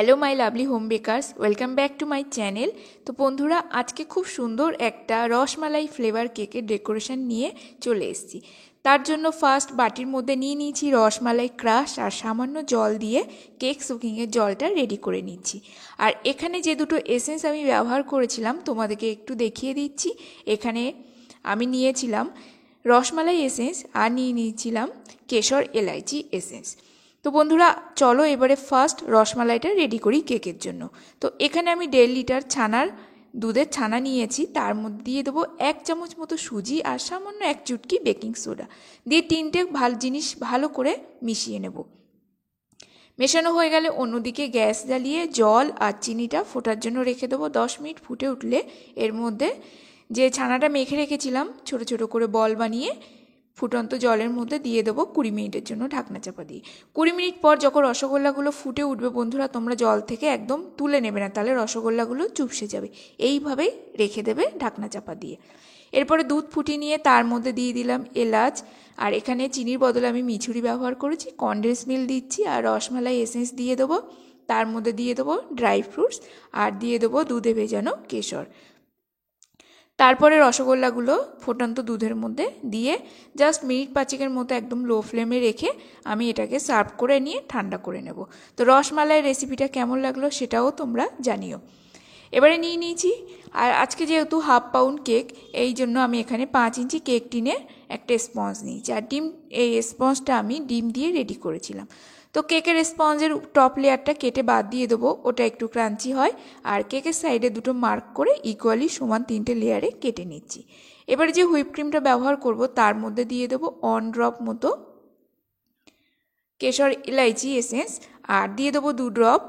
Hello my lovely home bakers, welcome back to my channel. তো বন্ধুরা, আজকে খুব সুন্দর একটা রসমালাই ফ্লেভার কেকের ডেকোরেশন নিয়ে চলে এসেছি। তার জন্য ফার্স্ট বাটির মধ্যে নিয়ে নিয়েছি রসমালাই ক্রাশ আর সামান্য জল দিয়ে কেক সোকিংয়ের জলটা রেডি করে নিচ্ছি। আর এখানে যে দুটো এসেন্স আমি ব্যবহার করেছিলাম তোমাদেরকে একটু দেখিয়ে দিচ্ছি। এখানে আমি নিয়েছিলাম রসমালাই এসেন্স আর নিয়ে নিয়েছিলাম কেশর এলাইচি এসেন্স। তো বন্ধুরা, চলো এবারে ফার্স্ট রসমালাইটা রেডি করি কেকের জন্য। তো এখানে আমি 1.5 লিটার দুধের ছানা নিয়েছি। তার মধ্যে দিয়ে দেবো 1 চামচ মতো সুজি আর সামান্য 1 চুটকি বেকিং সোডা দিয়ে তিনটে জিনিস ভালো করে মিশিয়ে নেব। মেশানো হয়ে গেলে অন্যদিকে গ্যাস জ্বালিয়ে জল আর চিনিটা ফোটার জন্য রেখে দেবো। 10 মিনিট ফুটে উঠলে এর মধ্যে যে ছানাটা মেখে রেখেছিলাম ছোট ছোট করে বল বানিয়ে ফুটন্ত জলের মধ্যে দিয়ে দেবো 20 মিনিটের জন্য ঢাকনা চাপা দিয়ে। 20 মিনিট পর যখন রসগোল্লাগুলো ফুটে উঠবে বন্ধুরা, তোমরা জল থেকে একদম তুলে নেবে না, তাহলে রসগোল্লাগুলো চুপসে যাবে। এইভাবেই রেখে দেবে ঢাকনা চাপা দিয়ে। এরপরে দুধ ফুটিয়ে নিয়ে তার মধ্যে দিয়ে দিলাম এলাচ, আর এখানে চিনির বদলে আমি মিছুরি ব্যবহার করেছি, কনডেন্স মিল্ক দিচ্ছি, আর রসমালাই এসেন্স দিয়ে দেবো। তার মধ্যে দিয়ে দেবো ড্রাই ফ্রুটস আর দিয়ে দেবো দুধে ভেজানো কেশর। তারপরে রসগোল্লাগুলো ফুটন্ত দুধের মধ্যে দিয়ে জাস্ট মিনিট 5 মতো একদম লো ফ্লেমে রেখে আমি এটাকে সার্ভ করে নিয়ে ঠান্ডা করে নেব। তো রসমালাইয়ের রেসিপিটা কেমন লাগলো সেটাও তোমরা জানিও। এবারে নিয়ে নিয়েছি, আর আজকে যেহেতু 1/2 পাউন্ড কেক, এই জন্য আমি এখানে 5 ইঞ্চি কেক টিনের একটা স্পঞ্জ নিয়েছি। আর এই স্পঞ্জটা আমি ডিম দিয়ে রেডি করেছিলাম। তো কেকের স্পঞ্জের টপ লেয়ারটা কেটে বাদ দিয়ে দেবো, ওটা একটু ক্রাঞ্চি হয়। আর কেকের সাইডে দুটো মার্ক করে ইকুয়ালি সমান 3টে লেয়ারে কেটে নিচ্ছি। এবারে যে হুইপ ক্রিমটা ব্যবহার করব তার মধ্যে দিয়ে দেবো 1 ড্রপ মতো কেশর ইলাইচি এসেন্স আর দিয়ে দেবো 2 ড্রপ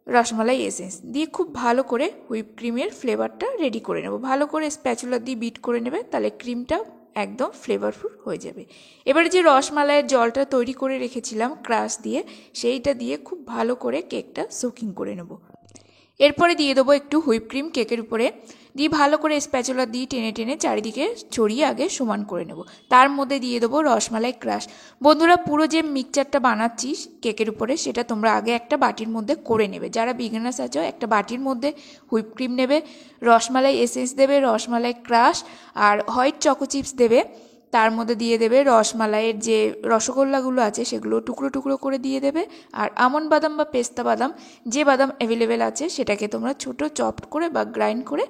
রসমালাই এসেন্স দিয়ে খুব ভালো করে হুইপ ক্রিমের ফ্লেভারটা রেডি করে নেব। ভালো করে স্প্যাচুলা দিয়ে বিট করে নেবে, তাহলে ক্রিমটা একদম ফ্লেভারফুল হয়ে যাবে। এবারে যে রসমালাইয়ের জলটা তৈরি করে রেখেছিলাম ক্রাশ দিয়ে, সেইটা দিয়ে খুব ভালো করে কেকটা সোকিং করে নেব। এরপরে দিয়ে দেবো একটু হুইপ ক্রিম কেকের উপরে দিয়ে ভালো করে স্প্যাচুলা দিয়ে টেনে টেনে চারিদিকে ছড়িয়ে আগে সমান করে নেব। তার মধ্যে দিয়ে দেবো রসমালাই ক্রাশ। বন্ধুরা, পুরো যে মিক্সচারটা বানাচ্ছিস কেকের উপরে সেটা তোমরা আগে একটা বাটির মধ্যে করে নেবে। যারা বিগিনার্স আছো একটা বাটির মধ্যে হুইপ ক্রিম নেবে, রসমালাই এসেন্স দেবে, রসমালাই ক্রাশ আর হোয়াইট চকো চিপস দেবে। তার মধ্যে দিয়ে দেবে রসমালাইয়ের যে রসগোল্লাগুলো আছে সেগুলো টুকরো টুকরো করে দিয়ে দেবে। আর আমন্ড বাদাম বা পেস্তা বাদাম, যে বাদাম অ্যাভেলেবেল আছে সেটাকে তোমরা ছোটো চপড করে বা গ্রাইন্ড করে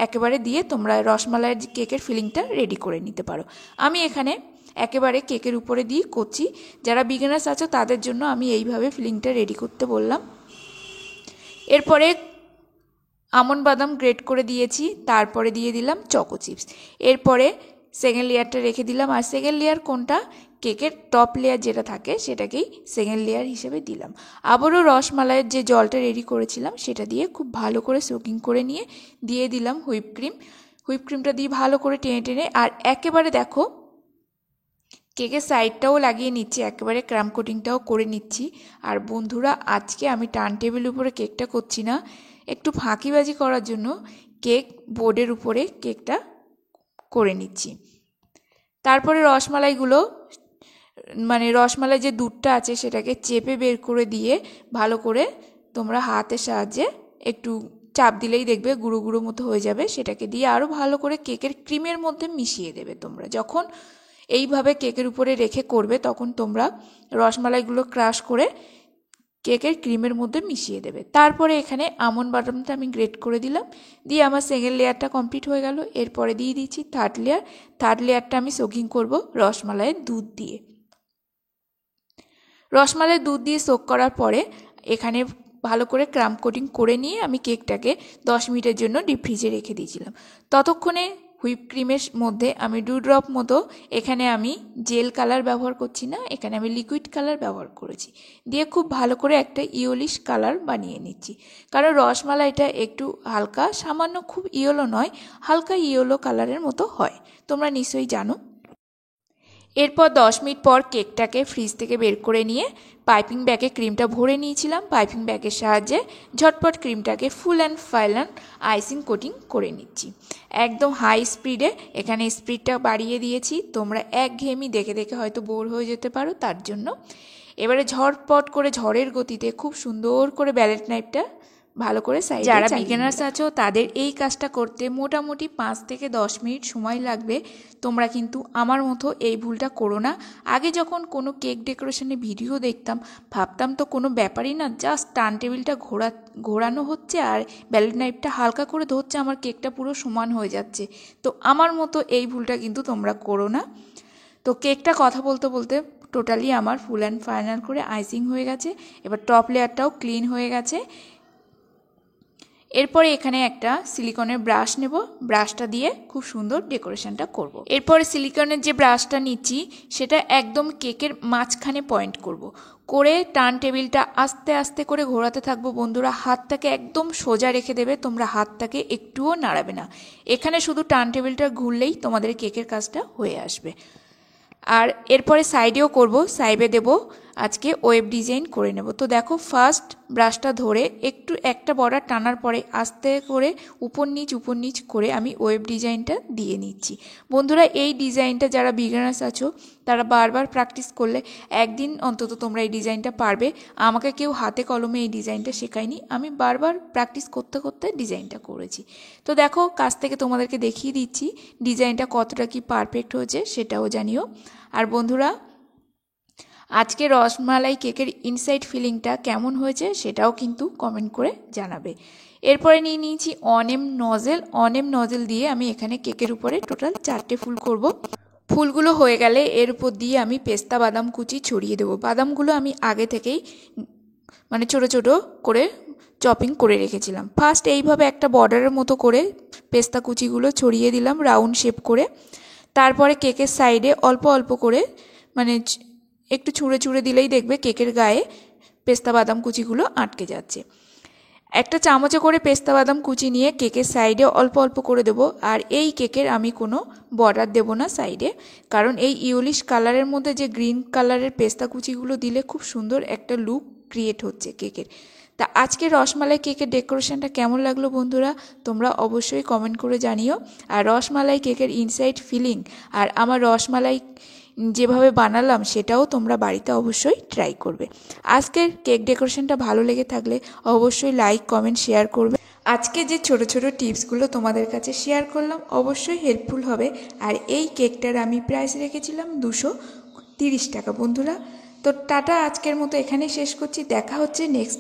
একেবারে দিয়ে তোমরা রসমালাইয়ের কেকের ফিলিংটা রেডি করে নিতে পারো। আমি এখানে একেবারে কেকের উপরে দিয়ে করছি। যারা বিগিনার্স আছো তাদের জন্য আমি এইভাবে ফিলিংটা রেডি করতে বললাম। এরপরে আমন্ড বাদাম গ্রেট করে দিয়েছি, তারপরে দিয়ে দিলাম চকো চিপস। এরপরে সেকেন্ড লেয়ারটা রেখে দিলাম। আর সেকেন্ড লেয়ার কোনটা, কেকের টপ লেয়ার যেটা থাকে সেটাকেই সেকেন্ড লেয়ার হিসেবে দিলাম। আবারও রসমালাইয়ের যে জলটা রেডি করেছিলাম সেটা দিয়ে খুব ভালো করে সোকিং করে নিয়ে দিয়ে দিলাম হুইপ ক্রিম। হুইপ ক্রিমটা দিয়ে ভালো করে টেনে টেনে আর একেবারে দেখো কেকের সাইডটাও লাগিয়ে নিচ্ছি, একেবারে ক্রাম কোটিংটাও করে নিচ্ছি। আর বন্ধুরা, আজকে আমি টার্ন টেবিলের উপরে কেকটা করছি না, একটু ফাঁকিবাজি করার জন্য কেক বোর্ডের উপরে কেকটা করে নিচ্ছি। তারপরে রসমালাইগুলো রসমালাই যে দুধটা আছে সেটাকে চেপে বের করে দিয়ে ভালো করে তোমরা হাতের সাহায্যে একটু চাপ দিলেই দেখবে গুঁড়ো গুঁড়ো মতো হয়ে যাবে। সেটাকে দিয়ে আরও ভালো করে কেকের ক্রিমের মধ্যে মিশিয়ে দেবে। তোমরা যখন এইভাবে কেকের উপরে রেখে করবে তখন তোমরা রসমালাইগুলো ক্রাশ করে কেকের ক্রিমের মধ্যে মিশিয়ে দেবে। তারপরে এখানে আমন্ড বাদামটা আমি গ্রেট করে দিলাম, দিয়ে আমার সেকেন্ড লেয়ারটা কমপ্লিট হয়ে গেল। এরপরে দিয়ে দিচ্ছি থার্ড লেয়ারটা আমি সোকিং করব রসমালাইয়ের দুধ দিয়ে। রসমালাইয়ের দুধ দিয়ে সোক করার পরে এখানে ভালো করে ক্রাম কোটিং করে নিয়ে আমি কেকটাকে 10 মিনিটের জন্য ডিপ ফ্রিজে রেখে দিয়েছিলাম। ততক্ষণে হুইপ ক্রিমের মধ্যে আমি 2 ড্রপ মতো, এখানে আমি জেল কালার ব্যবহার করছি না, এখানে আমি লিকুইড কালার ব্যবহার করেছি, দিয়ে খুব ভালো করে একটা ইয়েলোইশ কালার বানিয়ে নিচ্ছি। কারণ রসমালাইটা একটু হালকা, সামান্য খুব ইয়েলো নয়, হালকা ইয়েলো কালারের মতো হয়, তোমরা নিশ্চয়ই জানো। এরপর 10 মিনিট পর কেকটাকে ফ্রিজ থেকে বের করে নিয়ে পাইপিং ব্যাগে ক্রিমটা ভরে নিয়েছিলাম। পাইপিং ব্যাগের সাহায্যে ঝটপট ক্রিমটাকে full and final icing coating করে নিচ্ছি একদম হাই স্পিডে। এখানে স্পিডটা বাড়িয়ে দিয়েছি, তোমরা একঘেয়েমি দেখে দেখে হয়তো বোর হয়ে যেতে পারো, তার জন্য এবারে ঝটপট করে ঝড়ের গতিতে খুব সুন্দর করে ব্যালেট নাইফটা ভালো করে সাইডে যারা বিগিনার্স আছো তাদের এই কাজটা করতে মোটামুটি 5 থেকে 10 মিনিট সময় লাগবে। তোমরা কিন্তু আমার মতো এই ভুলটা করো না। আগে যখন কোনো কেক ডেকোরেশনের ভিডিও দেখতাম ভাবতাম তো কোনো ব্যাপারই না, জাস্ট টার্ন টেবিলটা ঘোরানো হচ্ছে আর ব্যালেট নাইফটা হালকা করে ধরছে, আমার কেকটা পুরো সমান হয়ে যাচ্ছে। তো আমার মতো এই ভুলটা কিন্তু তোমরা করো না। তো কেকটা কথা বলতে বলতে টোটালি আমার ফুল অ্যান্ড ফাইনাল করে আইসিং হয়ে গেছে। এবার টপ লেয়ারটাও ক্লিন হয়ে গেছে। এরপরে এখানে একটা সিলিকনের ব্রাশ নেব, ব্রাশটা দিয়ে খুব সুন্দর ডেকোরেশনটা করব। এরপরে সিলিকনের যে ব্রাশটা নিচ্ছি সেটা একদম কেকের মাঝখানে পয়েন্ট করব, করে টার্ন টেবিলটা আস্তে আস্তে করে ঘোরাতে থাকবো। বন্ধুরা হাতটাকে একদম সোজা রেখে দেবে, তোমরা হাতটাকে একটুও নাড়াবে না। এখানে শুধু টার্ন টেবিলটা ঘুরলেই তোমাদের কেকের কাজটা হয়ে আসবে। আর এরপরে সাইডেও করব, সাইডে দেব আজকে ওয়েব ডিজাইন করে নেব। তো দেখো ফার্স্ট ব্রাশটা ধরে একটু একটা বর্ডার টানার পরে আস্তে করে উপর নিচ করে আমি ওয়েব ডিজাইনটা দিয়ে নিচ্ছি। বন্ধুরা এই ডিজাইনটা যারা বিগিনার্স আছো তারা বারবার প্র্যাকটিস করলে একদিন অন্তত তোমরা এই ডিজাইনটা পারবে। আমাকে কেউ হাতে কলমে এই ডিজাইনটা শেখায়নি, আমি বারবার প্র্যাকটিস করতে করতে ডিজাইনটা করেছি। তো দেখো কাছ থেকে তোমাদেরকে দেখিয়ে দিচ্ছি ডিজাইনটা কতটা কি পারফেক্ট হয়েছে সেটাও জানিও। আর বন্ধুরা আজকে রসমালাই কেকের ইনসাইড ফিলিংটা কেমন হয়েছে সেটাও কিন্তু কমেন্ট করে জানাবে। এরপরে নিয়ে নিয়েছি অনেম নজেল দিয়ে আমি এখানে কেকের উপরে টোটাল 4টে ফুল করব। ফুলগুলো হয়ে গেলে এর উপর দিয়ে আমি পেস্তা বাদাম কুচি ছড়িয়ে দেবো। বাদামগুলো আমি আগে থেকেই মানে ছোট ছোট করে চপিং করে রেখেছিলাম। ফার্স্ট এইভাবে একটা বর্ডারের মতো করে পেস্তা কুচিগুলো ছড়িয়ে দিলাম রাউন্ড শেপ করে। তারপরে কেকের সাইডে অল্প অল্প করে মানে একটু ছুঁড়ে দিলেই দেখবে কেকের গায়ে পেস্তা বাদাম কুচিগুলো আটকে যাচ্ছে। একটা চামচে করে পেস্তা বাদাম কুচি নিয়ে কেকের সাইডে অল্প অল্প করে দেবো। আর এই কেকের আমি কোনো বর্ডার দেবো না সাইডে, কারণ এই ইয়েলিশ কালারের মধ্যে যে গ্রিন কালারের পেস্তা কুচিগুলো দিলে খুব সুন্দর একটা লুক ক্রিয়েট হচ্ছে কেকের। তা আজকে রসমালাই কেকের ডেকোরেশনটা কেমন লাগলো বন্ধুরা তোমরা অবশ্যই কমেন্ট করে জানিও। আর রসমালাই কেকের ইনসাইড ফিলিং আর আমার রসমালাই যেভাবে বানালাম সেটাও তোমরা বাড়িতে অবশ্যই ট্রাই করবে। আজকের কেক ডেকোরেশনটা ভালো লেগে থাকলে অবশ্যই লাইক কমেন্ট শেয়ার করবে। আজকে যে ছোট ছোট টিপসগুলো তোমাদের কাছে শেয়ার করলাম অবশ্যই হেল্পফুল হবে। আর এই কেকটার আমি প্রাইস রেখেছিলাম 230 টাকা বন্ধুরা। তো টাটা, আজকের মতো এখানেই শেষ করছি, দেখা হচ্ছে নেক্সট